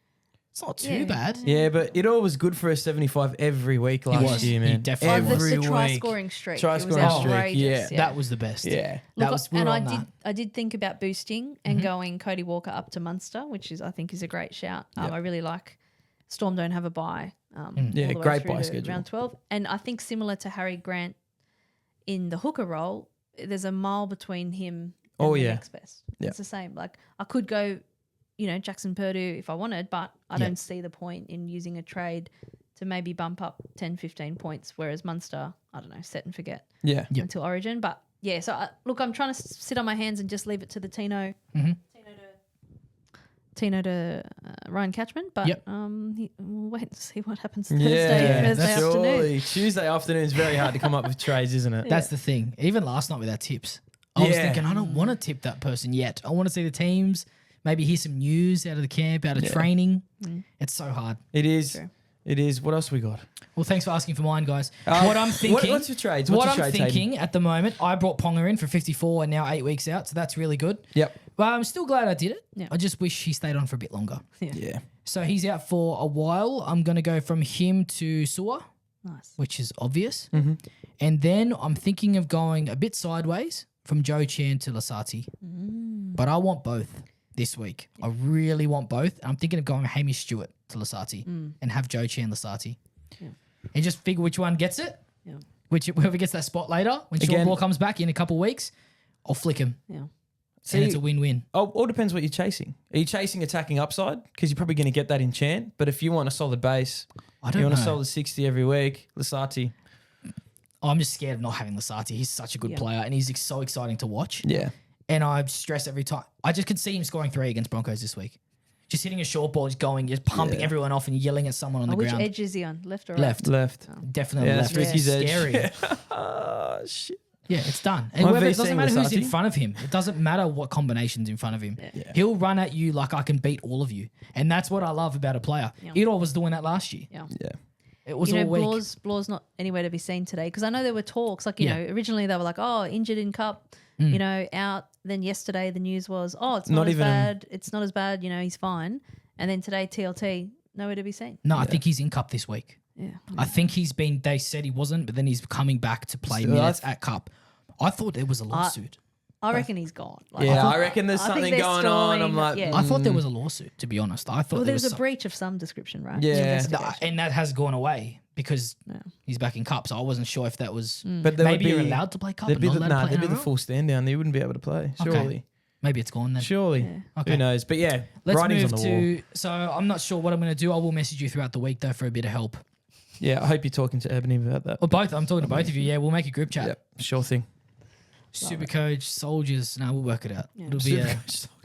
It's not too Yeah. bad. Yeah, but it all was good for a 75 every week last was. year, He man. definitely Oh, was. Every the try week. scoring streak. Try It was scoring streak, outrageous. yeah. That was the best. Yeah. That Look, was. We and were I on did. that. I did think about boosting and going Cody Walker up to Munster, which is I think is a great shout. I really like. Storm don't have a bye. Yeah, all the way great through bye to schedule. Round 12, and I think similar to Harry Grant in the hooker role, there's a mile between him and the next best. Yeah. It's the same. Like I could go, Jackson Purdue if I wanted, but I don't see the point in using a trade to maybe bump up 10, 15 points, whereas Munster, I don't know, set and forget Yeah. Yep. until Origin. But yeah, so look, I'm trying to sit on my hands and just leave it to the Tino to Ryan Catchman, but Yep. we'll wait and see what happens Yeah, Thursday afternoon. surely. Tuesday afternoon is very hard to come up with trades, isn't it? That's the thing. Even last night with our tips, I was Yeah. thinking I don't want to tip that person yet. I want to see the teams, maybe hear some news out of the camp, out of training. It's so hard. It is. True. It is. What else we got? Well, thanks for asking for mine, guys. What I'm thinking. What's your trades? What What's your I'm trades, thinking at the moment, I brought Ponga in for 54 and now 8 weeks out, so that's really good. Yep. But I'm still glad I did it. Yeah. I just wish he stayed on for a bit longer. Yeah. So he's out for a while. I'm going to go from him to Sua, Nice. which is obvious. And then I'm thinking of going a bit sideways from Joe Chan to Lasati. But I want both this week. I really want both. I'm thinking of going Hamish Stewart to Lasati and have Joe Chan Lasati. And just figure which one gets it. Yeah. Whoever gets that spot later, when Sean Again- Ball comes back in a couple of weeks, I'll flick him. Yeah. And it's a win-win. All depends what you're chasing. Are you chasing attacking upside? Because you're probably going to get that in Chant. But if you want a solid base, I don't you want know. a solid 60 every week, Lasati. I'm just scared of not having Lasati. He's such a good Yeah. player and he's so exciting to watch. Yeah. And I stress every time. I just could see him scoring 3 against Broncos this week. Just hitting a short ball, just going, just pumping everyone off and yelling at someone on the Which ground. edge is he on? Left or right? Left. Left. Definitely Yeah, left. that's Ricky's It's edge. scary. Shit. Yeah, it's done. And My whoever, it VC doesn't matter who's in Lasati. front of him. It doesn't matter what combination's in front of him. Yeah. He'll run at you like I can beat all of you. And that's what I love about a player. Yeah. Idol was doing that last year. Yeah. Yeah. It was all week. Blaw's not anywhere to be seen today because I know there were talks. Like, Yeah. originally they were like, oh, injured in cup, out. Then yesterday the news was, oh, it's Not not as even- bad. It's not as bad. He's fine. And then today TLT, nowhere to be seen. No, I think he's in cup this week. Yeah. I think they said he wasn't, but then he's coming back to play So minutes at cup. I thought there was a lawsuit. I reckon he's gone. Like, Yeah, thought- I reckon there's I think something they're going on. I'm stalling, like, yeah. I thought there was a lawsuit, to be honest. I thought Well, there there's was a breach of some description, right? Yeah. Investigation. and that has gone away because he's back in cup. So I wasn't sure if that was. But there Maybe would you're be, allowed to play cup. There'd But be not the, allowed to nah, play there'd be the NRL? full stand down. They wouldn't be able to play. Okay. Surely. Maybe it's gone then. Surely. Okay. Who knows? But yeah, Let's writing's move on the wall. to. So I'm not sure what I'm going to do. I will message you throughout the week though for a bit of help. Yeah, I hope you're talking to Ebony about that. Or both. I'm talking to both of you. Yeah, we'll make a group chat. Yep, sure thing. SuperCoach, soldiers. No, we'll work it out. It'll be. I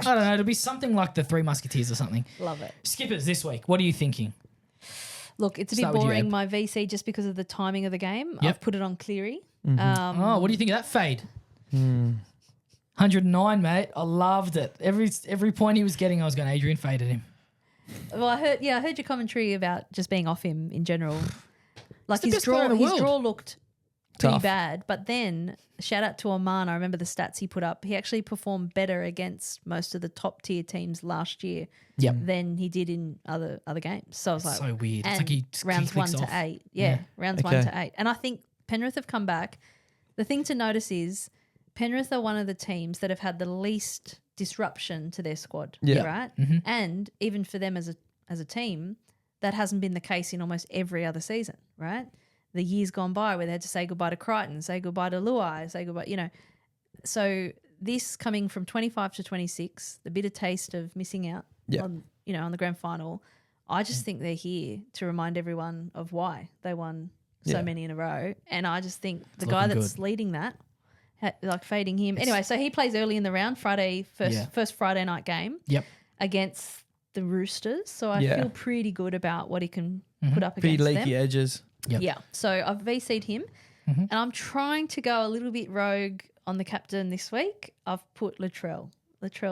don't know. It'll be something like the Three Musketeers or something. Love it. Skippers this week. What are you thinking? Look, it's a bit Start with you, boring, Eb. my VC, just because of the timing of the game. Yep. I've put it on Cleary. Oh, what do you think of that fade? 109, mate. I loved it. Every point he was getting, I was going, Adrian faded him. Well, I heard your commentary about just being off him in general. Like the his best player in the his world. draw looked pretty Tough. bad, but then shout out to Oman. I remember the stats he put up. He actually performed better against most of the top tier teams last year Yep. than he did in other games. So I was like, So weird. It's and like he rounds clicks 1 off. to 8. Yeah, rounds 1 Okay. to 8. And I think Penrith have come back. The thing to notice is Penrith are one of the teams that have had the least disruption to their squad, Yeah. right? And even for them as a team, that hasn't been the case in almost every other season, right? The years gone by where they had to say goodbye to Crichton, say goodbye to Luai, say goodbye, So this coming from 25 to 26, the bitter taste of missing out on the grand final, I just think they're here to remind everyone of why they won so Yeah. many in a row. And I just think the It's guy looking that's leading that like fading him. Anyway, so he plays early in the round, first Friday night game Yep. against the Roosters. So I Yeah. feel pretty good about what he can put up Pretty against leaky them. edges. Yep. Yeah. So I've VC'd him, and I'm trying to go a little bit rogue on the captain this week. I've put Latrell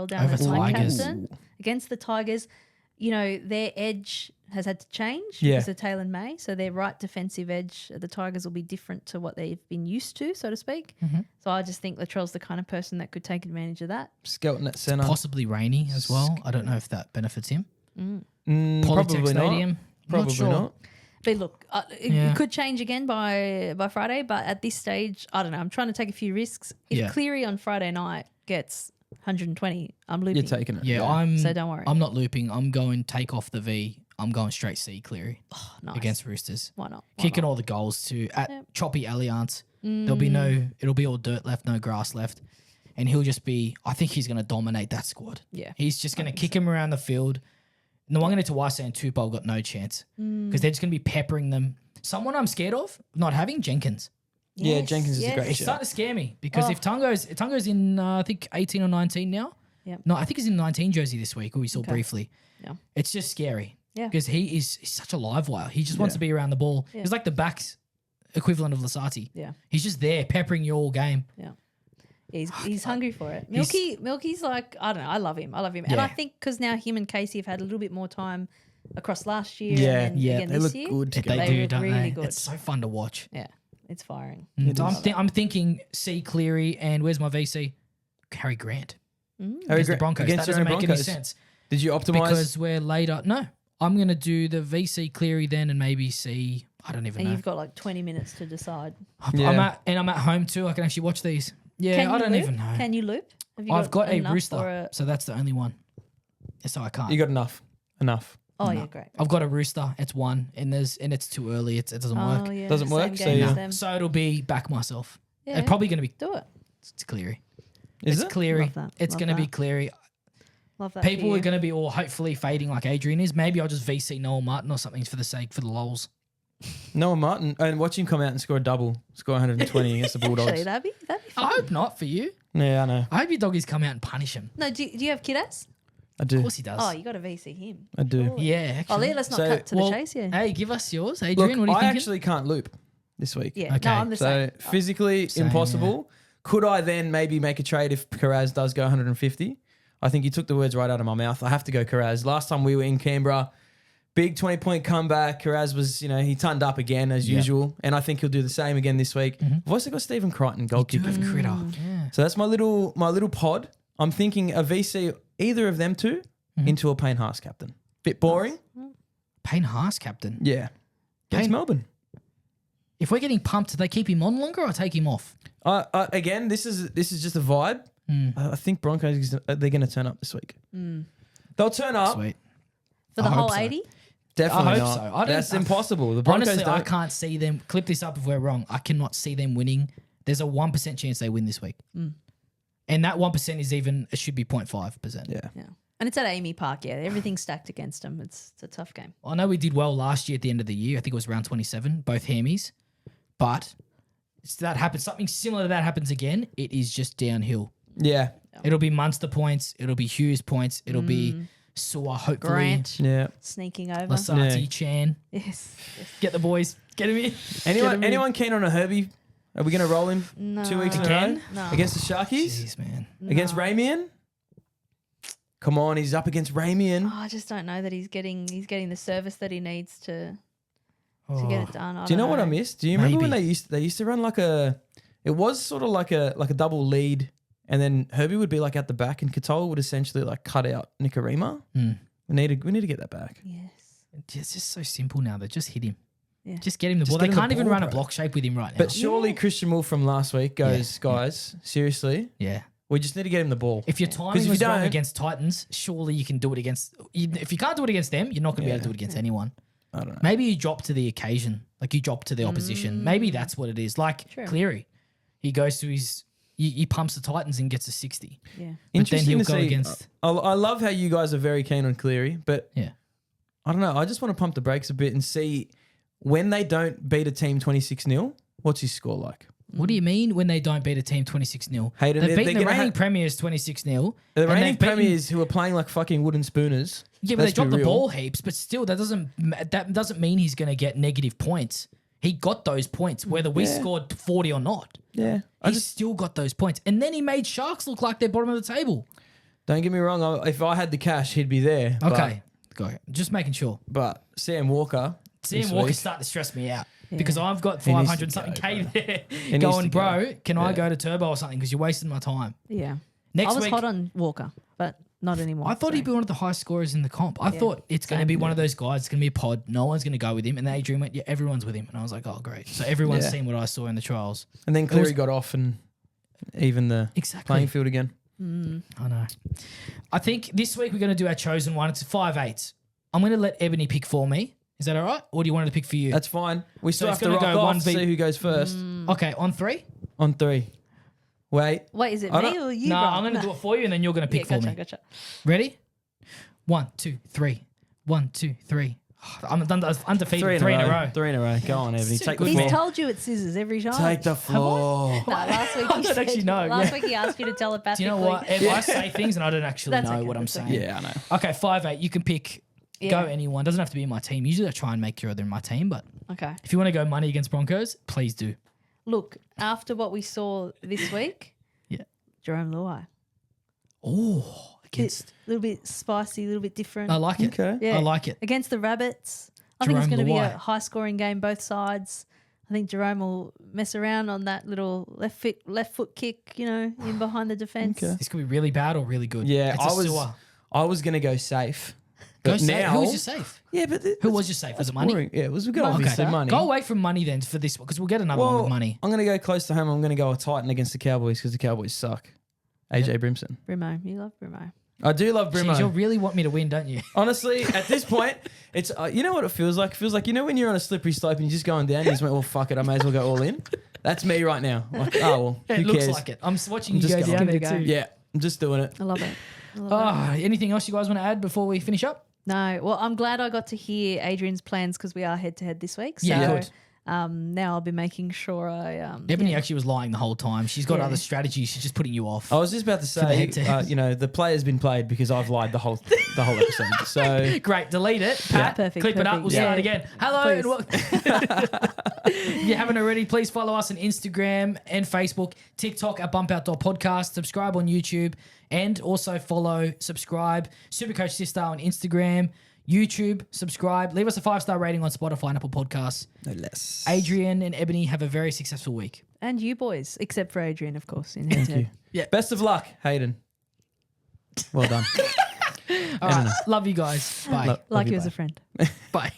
down Over as my Tigers. captain against the Tigers. You know, their edge has had to change Yeah. because of Taylor May. So their right defensive edge at the Tigers will be different to what they've been used to, so to speak. So I just think Latrell's the kind of person that could take advantage of that. Skelton at centre. Possibly Rainy as well. I don't know if that benefits him. Probably Polytech not. Stadium. Probably not. Sure. not. But look, Yeah. it could change again by Friday. But at this stage, I don't know. I'm trying to take a few risks. If Yeah. Cleary on Friday night gets 120, I'm looping. You're taking it. Yeah, So don't worry. I'm not looping. I'm going take off the V. I'm going straight C Cleary Nice. against Roosters. Why not? Kicking all the goals to at choppy Allianz. There'll be it'll be all dirt left, no grass left. And he'll just be, I think he's going to dominate that squad. Yeah. He's just going to kick him around the field. No, I'm going to Tawase and Tupou got no chance because they're just going to be peppering them. Someone I'm scared of not having Jenkins. Yeah, Yes, Jenkins is a yes. great It's shout. starting to scare me because if Tungo's in, I think 18 or 19 now. Yep. No, I think he's in 19 jersey this week, who we saw briefly. Yeah. It's just scary. Yeah. Because he's such a live wire. He just wants to be around the ball. Yeah. He's like the backs equivalent of Lasati. Yeah. He's just there peppering you all game. Yeah. He's hungry for it. He's- Milky's like, I don't know. I love him. And Yeah. I think because now him and Casey have had a little bit more time across last year Yeah, and then again they this look year. good They together. do, look don't really they? good. It's so fun to watch. Yeah. It's firing. I'm thinking C Cleary and where's my VC? Harry Grant. Harry Against the Grant- Broncos. against That your doesn't own make any Broncos. sense. Did you optimize? Because we're later. No, I'm going to do the VC Cleary then and maybe C. I don't even And know. you've got like 20 minutes to decide. Yeah. I'm at home too. I can actually watch these. Yeah, Can I you don't loop? even know. Can you loop? Have you I've got a enough rooster, or so that's the only one. So I can't. You got enough. Oh, yeah, great. I've got a rooster. It's one, and it's too early. It doesn't work. Oh, yeah. Doesn't same work, so game as yeah. them. So it'll be back myself. Yeah. It's probably going to be Do it. it's Cleary. Is It's it? Cleary. Love that. It's Love going to be that. Cleary. Love that. People for are you. going to be all hopefully fading like Adrian is. Maybe I'll just VC Noel Martin or something for the lols. Noah Martin, and watch him come out and score a double, score 120 against the Bulldogs. Actually, that'd be I fun. hope not for you. Yeah, I know. I hope your doggies come out and punish him. No, do you have kiddos? I Of do. course he does. Oh, you got to VC him. I do. Sure. Yeah. Oh, Actually. let's not So- cut to the Well, chase here. Hey, give us yours, Look, Adrian. what are you I thinking? actually can't loop this week. Yeah, Okay. no, I'm the So same. physically Same, impossible. Could I then maybe make a trade if Carraz does go 150? I think you took the words right out of my mouth. I have to go Carraz. Last time we were in Canberra, big 20-point comeback. Carraz was, he turned up again as usual, and I think he'll do the same again this week. I've also got Stephen Crichton, goalkeeper. Have Critter. Yeah. So that's my little pod. I'm thinking a VC, either of them two, into a Payne Haas captain. Bit boring. Payne Haas captain. Yeah. Against Payne- Melbourne. If we're getting pumped, do they keep him on longer or take him off? Again, this is just a vibe. I think Broncos, they're going to turn up this week. They'll turn up. Sweet. For the I hope whole so. 80? Definitely I hope not. so. I don't- That's impossible. The Broncos Honestly, I don't. can't see them. Clip this up if we're wrong. I cannot see them winning. There's a 1% chance they win this week. And that 1% is even, it should be 0.5%. Yeah. Yeah. And it's at Amy Park, yeah. Everything's stacked against them. It's a tough game. I know we did well last year at the end of the year. I think it was round 27, both hammies. But that happens. Something similar to that happens again. It is just downhill. Yeah. It'll be Munster points. It'll be Hughes points. It'll be Sewer, hopefully. Grant Yeah. sneaking over. Lasati, Yeah. Chan. Yes. Get the boys. Get him in. Anyone keen on a Herbie? Are we going to roll him No. 2 weeks in a Again? row? No. Against the Sharkies? Jeez, man. Against Ramian? Come on, he's up against Ramian. Oh, I just don't know that he's getting the service that he needs to get it done. Do you know what I missed? Do you remember when Maybe. they used to run it was sort of like a double lead, and then Herbie would be like at the back, and Katoa would essentially like cut out Nicarima. We need to get that back. Yes. It's just so simple now. They just hit him. Yeah. Just get him the Just ball. get They him the can't even ball, run a bro. block shape with him right now. But surely Christian Wolf from last week goes, guys, seriously, yeah. we just need to get him the ball. If your 'Cause timing if you was wrong don't- against Titans, surely you can do it against. If you can't do it against them, you're not going to be able to do it against anyone. I don't know. Maybe you drop to the occasion, like you drop to the opposition. Maybe that's what it is. Like True. Cleary, he goes to he pumps the Titans and gets a 60. Yeah. But then Interesting he'll to go see. against. I love how you guys are very keen on Cleary, but Yeah. I don't know. I just want to pump the brakes a bit and see when they don't beat a team 26-0, what's his score like? What do you mean when they don't beat a team 26-0? Hayden, They've they're beaten the gonna reigning premiers 26-0. The and reigning they've beaten- premiers who are playing like fucking wooden spooners. Yeah, but they let's be dropped the real. ball heaps. But still, that doesn't mean he's going to get negative points. He got those points whether we scored 40 or not. Yeah. He's still got those points. And then he made Sharks look like they're bottom of the table. Don't get me wrong. If I had the cash, he'd be there. Okay. Go ahead. Just making sure. But Sam Walker. Sam Walker's starting to stress me out because I've got He needs 500 to something go, K bro. there. needs Going, to bro, go. can I go to Turbo or something because you're wasting my time. Yeah. Next I was week, hot on Walker, but not anymore. I thought he'd be one of the highest scorers in the comp. I thought it's going to be one of those guys. It's going to be a pod. No one's going to go with him. And then Adrian went, yeah, everyone's with him. And I was like, oh, great. So everyone's seen what I saw in the trials. And then Cleary got off and even the playing field again. I know. I think this week we're going to do our chosen one. It's 5-8. I'm going to let Ebony pick for me. Is that all right? Or do you want her to pick for you? That's fine. We still it's have to gonna rock go off one to see beat- who goes first. Okay, on 3? On 3. Wait. Wait, is it I me don't- or you? No, Rob? I'm going to do it for you and then you're going to pick for me. Gotcha. Ready? 1, 2, 3. 1, 2, 3. I'm undefeated. 3 in a row. 3 in a row. Go on, Ebony. Take the He's floor. told you it's scissors every time. Take the floor. No, last week I he don't said, actually know, Last yeah. week he asked you to Do telepathically. you know what? Eb, I say things and I don't actually That's know okay, what I'm that's saying. okay. Yeah, I know. Okay, 5-8. You can pick. Go anyone. Doesn't have to be in my team. Usually I try and make sure they're in my team, but Okay. if you want to go money against Broncos, please do. Look, after what we saw this week, Jerome Luai. Oh, against. A little bit spicy, a little bit different. I like it. Okay. Yeah. I like it. Against the Rabbits. I think it's Jerome going to be a Luai. high-scoring game, both sides. I think Jerome will mess around on that little left foot kick, in behind the defence. Okay. This could be really bad or really good. Yeah, It's a sewer. I was going to go safe. Go But safe. now, Who was your safe? Yeah, but Who was your safe? Was it money? boring. Yeah, it was good. Obviously, money. Go away from money then for this because we'll get another one with money. I'm going to go close to home. I'm going to go a Titan against the Cowboys because the Cowboys suck. AJ Brimson. Brimo. You love Brimo. I do love Brimo. Jeez, you really want me to win, don't you? Honestly, at this point, it's you know what it feels like? It feels like, when you're on a slippery slope and you're just going down, you just went, well, fuck it, I may as well go all in. That's me right now. Like, oh, well, who It looks cares? like it. I'm watching you just go going. down Give it there a go. too. Yeah, I'm just doing it. I love it. I love it. Anything else you guys want to add before we finish up? No. Well, I'm glad I got to hear Adrian's plans because we are head-to-head this week. So Yeah, good. now I'll be making sure I... Ebony actually was lying the whole time. She's got other strategies. She's just putting you off. I was just about to say, head-to-head. the player's been played because I've lied the whole episode. So Great, delete it. Pat, Perfect, clip it up. We'll perfect. start Yeah. again. Hello and welcome. If you haven't already, please follow us on Instagram and Facebook, TikTok at BumpOut.podcast. Subscribe on YouTube and also subscribe SuperCoach Sister on Instagram, YouTube. Subscribe. Leave us a 5-star rating on Spotify and Apple Podcasts. no less. Adrian and Ebony have a very successful week. And you boys, except for Adrian, of course. In Thank you. Yeah. Best of luck, Hayden. Well done. All right. Love you guys. Bye. Love Like you, you as bye. a friend. Bye.